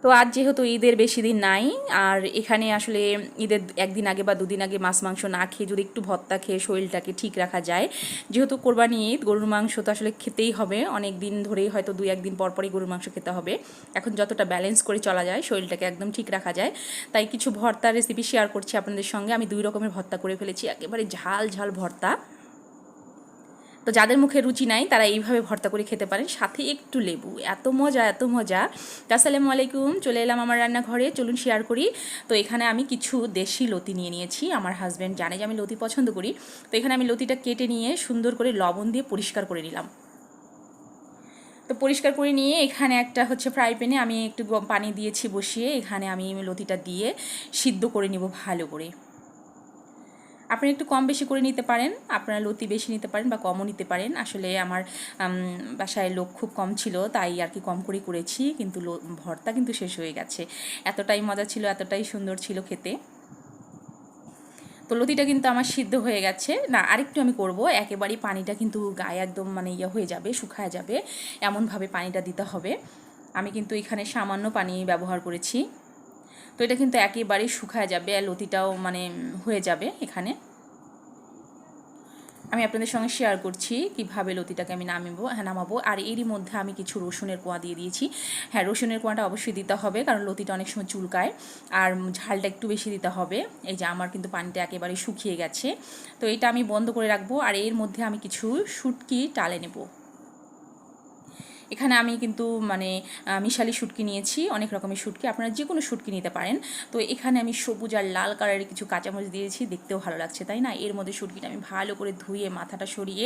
তো আজ যেহেতু ঈদের বেশি দিন নাই, আর এখানে আসলে ঈদের একদিন আগে বা দুদিন আগে মাছ মাংস না খেয়ে যদি একটু ভর্তা খেয়ে শরীরটাকে ঠিক রাখা যায়, যেহেতু কোরবানি ঈদ, গরুর মাংস তো আসলে খেতেই হবে, অনেক দিন ধরেই হয়তো 2-1 দিন পর পরই গরুর মাংস খেতে হবে। এখন যতটা ব্যালেন্স করে চলা যায়, শরীরটাকে একদম ঠিক রাখা যায়, তাই কিছু ভর্তার রেসিপি শেয়ার করছি আপনাদের সঙ্গে। আমি 2 রকমের ভর্তা করে ফেলেছি, একেবারে ঝাল ঝাল ভর্তা। তো যাদের মুখে রুচি নাই তারা এইভাবে ভর্তা করে খেতে পারেন, সাথে একটু লেবু। এত মজা, এত মজা। তো আসসালামু আলাইকুম, চলে এলাম আমার রান্নাঘরে, চলুন শেয়ার করি। তো এখানে আমি কিছু দেশি লতি নিয়ে নিয়েছি। আমার হাজব্যান্ড জানে যে আমি লতি পছন্দ করি। তো এখানে আমি লতিটা কেটে নিয়ে সুন্দর করে লবণ দিয়ে পরিষ্কার করে নিলাম। তো পরিষ্কার করে নিয়ে এখানে একটা হচ্ছে ফ্রাই প্যানে আমি একটু পানি দিয়েছি বসিয়ে, এখানে আমি লতিটা দিয়ে সিদ্ধ করে নিব ভালো করে। আপনি একটু কম বেশি করে নিতে পারেন, আপনারা লতি বেশি নিতে পারেন বা কমও নিতে পারেন। আসলে আমার বাসায় লোক খুব কম ছিল, তাই আর কি কম করেই করেছি, কিন্তু ভর্তা কিন্তু শেষ হয়ে গেছে। এতটাই মজা ছিল, এতটাই সুন্দর ছিল খেতে। তো লতিটা কিন্তু আমার সিদ্ধ হয়ে গেছে। না, আরেকটু আমি করব, একেবারেই পানিটা কিন্তু গায়ে একদম মানে ইয়ে হয়ে যাবে, শুকায় যাবে, এমনভাবে পানিটা দিতে হবে। আমি কিন্তু এখানে সামান্য পানি ব্যবহার করেছি। তো এটা কিন্তু একেবারেই শুকায় যাবে, আর লতিটাও মানে হয়ে যাবে এখানে। আমি আপনাদের সঙ্গে শেয়ার করছি কিভাবে লতিটাকে আমি নামাবো। আর এরই মধ্যে আমি কিছু রসুনের কোয়া দিয়ে দিয়েছি। হ্যাঁ, রসুনের কোয়াটা অবশ্যই দিতে হবে, কারণ লতিটা অনেক সময় চুলকায়, আর ঝালটা একটু বেশি দিতে হবে। এই যে আমার কিন্তু পানিটা একেবারে শুকিয়ে গেছে। তো এটা আমি বন্ধ করে রাখবো, আর এর মধ্যে আমি কিছু শুটকি টালে নেব। এখানে আমি কিন্তু মানে মিশালি শুটকি নিয়েছি, অনেক রকমের শুটকি, আপনারা যে কোনো শুটকি নিতে পারেন। তো এখানে আমি সবুজ আর লাল কালারের কিছু কাঁচামরিচ দিয়েছি, দেখতেও ভালো লাগছে তাই না। এর মধ্যে শুটকিটা আমি ভালো করে ধুয়ে মাথাটা সরিয়ে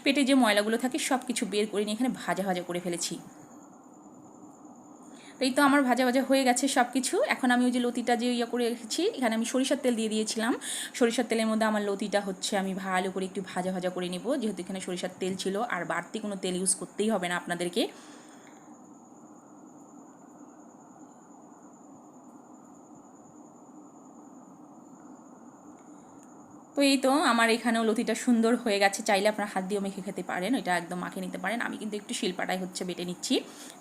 পেটে যে ময়লাগুলো থাকে সব কিছু বের করে নিয়ে এখানে ভাজা ভাজা করে ফেলেছি। তো এই তো আমার ভাজা ভাজা হয়ে গেছে সব কিছু। এখন আমি ওই যে লতিটা যে ইয়ে করে রেখেছি, এখানে আমি সরিষার তেল দিয়ে দিয়েছিলাম। সরিষার তেলের মধ্যে আমার লতিটা হচ্ছে আমি ভালো করে একটু ভাজা ভাজা করে নিব, যেহেতু এখানে সরিষার তেল ছিল, আর বাড়তি কোনো তেল ইউজ করতেই হবে না আপনাদেরকে। তো এই তো আমার এখানেও লতিটা সুন্দর হয়ে গেছে। চাইলে আপনারা হাত দিয়েও মেখে খেতে পারেন, এটা একদম মাখে নিতে পারেন। আমি কিন্তু একটু শিলপাটায় হচ্ছে বেটে নিচ্ছি,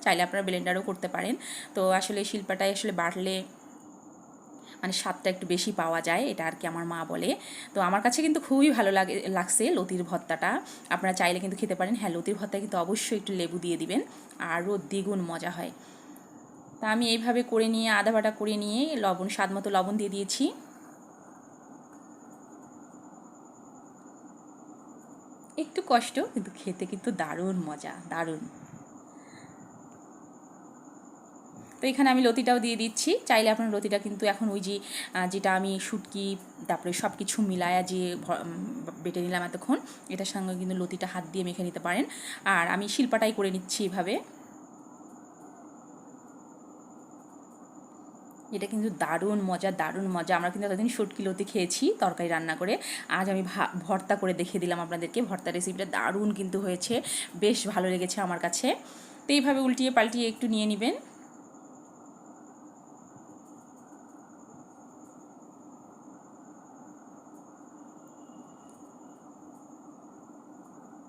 চাইলে আপনারা ব্লেন্ডারও করতে পারেন। তো আসলে শিলপাটায় আসলে বাটলে মানে স্বাদটা একটু বেশি পাওয়া যায়, এটা আর কি আমার মা বলে। তো আমার কাছে কিন্তু খুবই ভালো লাগছে লতির ভর্তাটা। আপনারা চাইলে কিন্তু খেতে পারেন। হ্যাঁ, লতির ভর্তায় কিন্তু অবশ্যই একটু লেবু দিয়ে দিবেন, আরও দ্বিগুণ মজা হয়। তা আমি এইভাবে করে নিয়ে আধা বাটা করে নিয়ে লবণ, স্বাদ মতো লবণ দিয়ে দিয়েছি। একটু কষ্ট, কিন্তু খেতে কিন্তু দারুণ মজা, দারুণ। তো এখানে আমি লতিটাও দিয়ে দিচ্ছি। চাইলে আপনার লতিটা কিন্তু এখন ওই যে যেটা আমি শুটকি তারপরে সব কিছু মিলায়া যে বেটে নিলাম এতক্ষণ, এটার সঙ্গে কিন্তু লতিটা হাত দিয়ে মেখে নিতে পারেন। আর আমি শিলপাটাই করে নিচ্ছি এভাবে। এটা কিন্তু দারুণ মজা, দারুণ মজা। আমরা কিন্তু এতদিন শুটকি লতি খেয়েছি তরকারি রান্না করে, আজ আমি ভর্তা করে দেখিয়ে দিলাম আপনাদেরকে। ভর্তা রেসিপিটা দারুণ কিন্তু হয়েছে, বেশ ভালো লেগেছে আমার কাছে। তো এইভাবে উল্টিয়ে পাল্টিয়ে একটু নিয়ে নেবেন।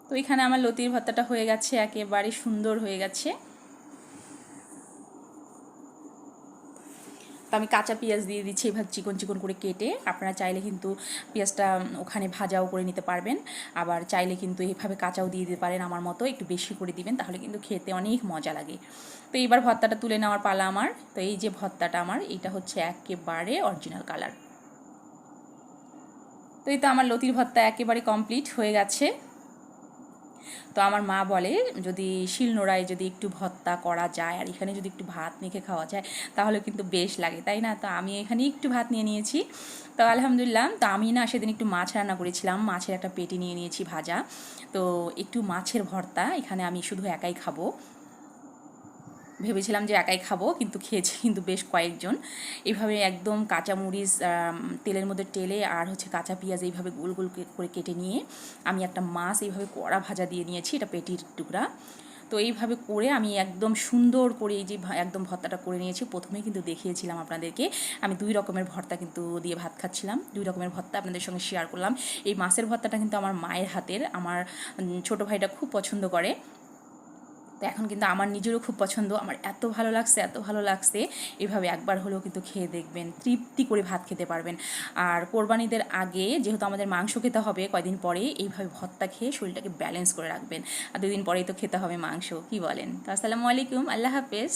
তো এখানে আমার লতির ভর্তাটা হয়ে গেছে, একেবারে সুন্দর হয়ে গেছে। তো আমি কাঁচা পেঁয়াজ দিয়ে দিচ্ছি এভাবে চিকন চিকন করে কেটে। আপনারা চাইলে কিন্তু পেঁয়াজটা ওখানে ভাজাও করে নিতে পারবেন, আবার চাইলে কিন্তু এইভাবে কাঁচাও দিয়ে দিতে পারেন। আমার মতো একটু বেশি করে দিবেন, তাহলে কিন্তু খেতে অনেক মজা লাগে। তো এইবার ভর্তাটা তুলে নেওয়ার পালা আমার। তো এই যে ভর্তাটা আমার, এইটা হচ্ছে একেবারে অরিজিনাল কালার। তো এই তো আমার লতির ভর্তা একেবারে কমপ্লিট হয়ে গেছে। তো আমার মা বলে যদি শিলনোড়ায় যদি একটু ভর্তা করা যায় আর এখানে যদি একটু ভাত মেখে খাওয়া যায় তাহলে কিন্তু বেশ লাগে, তাই না। তো আমি এখানে একটু ভাত নিয়ে নিয়েছি। তো আলহামদুলিল্লাহ। তো আমি না সেদিন একটু মাছ রান্না করেছিলাম, মাছের একটা পেটি নিয়ে নিয়েছি ভাজা। তো একটু মাছের ভর্তা এখানে আমি শুধু একাই খাবো, ভেবেছিলাম যে একাই খাবো, কিন্তু খেয়েছি কিন্তু বেশ কয়েকজন। এইভাবে একদম কাঁচামরিচ তেলের মধ্যে টেলে আর হচ্ছে কাঁচা পেঁয়াজ এইভাবে গোল গোল করে কেটে নিয়ে আমি একটা মাছ এইভাবে কড়া ভাজা দিয়ে নিয়েছি, এটা পেটির টুকরা। তো এইভাবে করে আমি একদম সুন্দর করে এই যে একদম ভর্তাটা করে নিয়েছি। প্রথমেই কিন্তু দেখিয়েছিলাম আপনাদেরকে আমি 2 রকমের ভর্তা কিন্তু দিয়ে ভাত খাচ্ছিলাম, 2 রকমের ভর্তা আপনাদের সঙ্গে শেয়ার করলাম। এই মাছের ভর্তাটা কিন্তু আমার মায়ের হাতের, আমার ছোটো ভাইটা খুব পছন্দ করে। তো এখন কিন্তু আমার নিজেরও খুব পছন্দ, আমার এত ভালো লাগছে, এত ভালো লাগছে। এভাবে একবার হলেও কিন্তু খেয়ে দেখবেন, তৃপ্তি করে ভাত খেতে পারবেন। আর কোরবানিদের আগে যেহেতু আমাদের মাংস খেতে হবে কয়দিন পরে, এইভাবে ভর্তা খেয়ে শরীরটাকে ব্যালেন্স করে রাখবেন। আর 2 দিন পরেই তো খেতে হবে মাংস, কি বলেন? তো আসসালামু আলাইকুম, আল্লাহ হাফেজ।